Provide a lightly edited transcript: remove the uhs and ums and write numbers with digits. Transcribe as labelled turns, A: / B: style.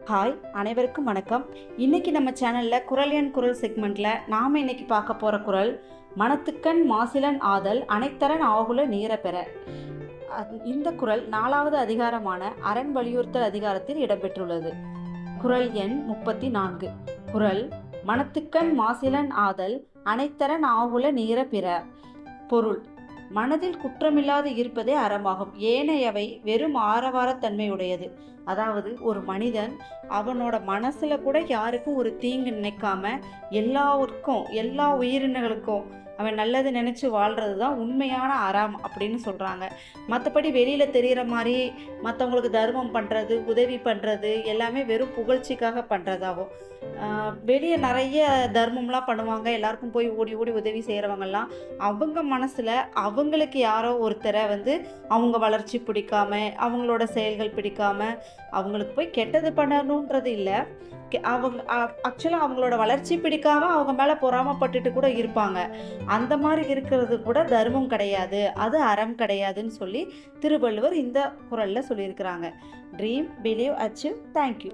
A: Hi, அனைவருக்கும் வணக்கம். இன்னைக்கு நம்ம சேனலில் குரல் எண் குரல் செக்மெண்ட்டில் நாம் இன்னைக்கு பார்க்க போகிற குரல் மனத்துக்கண் மாசிலன் ஆதல் அனைத்தரன் ஆகுல நீர பெற. இந்த குரல் 4வது அதிகாரமான அரண் வலியுறுத்தல் அதிகாரத்தில் இடம்பெற்றுள்ளது. குரல் எண் 34. குரல் மனத்துக்கண் மாசிலன் ஆதல் அனைத்தரன் ஆகுல நீர பிற. பொருள்: மனதில் குற்றமில்லாது இருப்பதே அறமாகும், ஏனையவை வெறும் ஆரவாரத்தன்மையுடையது. அதாவது ஒரு மனிதன் அவனோட மனசுல கூட யாருக்கும் ஒரு தீங்கு நினைக்காம எல்லாருக்கும் எல்லா உயிரினங்களுக்கும் அவன் நல்லது நினச்சி வாழ்கிறது தான் உண்மையான அறம் அப்படின்னு சொல்கிறாங்க. மற்றபடி வெளியில் தெரிகிற மாதிரி மற்றவங்களுக்கு தர்மம் பண்ணுறது, உதவி பண்ணுறது எல்லாமே வெறும் புகழ்ச்சிக்காக பண்ணுறதாகும். வெளியே நிறைய தர்மம்லாம் பண்ணுவாங்க, எல்லாருக்கும் போய் ஓடி ஓடி உதவி செய்கிறவங்கெல்லாம் அவங்க மனசில் அவங்களுக்கு யாரோ ஒருத்தரை அவங்க வளர்ச்சி பிடிக்காம, அவங்களோட செயல்கள் பிடிக்காம அவங்களுக்கு போய் கெட்டது பண்ணணுன்றது இல்லை, அவங்க ஆக்சுவலாக அவங்களோட வளர்ச்சி பிடிக்காம அவங்க மேலே பொறாமப்பட்டுட்டு கூட இருப்பாங்க. அந்த மாதிரி இருக்கிறது கூட தர்மம் கிடையாது, அது அறம் கிடையாதுன்னு சொல்லி திருவள்ளுவர் இந்த குறளில் சொல்லியிருக்கிறாங்க. Dream, believe, achieve. தேங்க்யூ.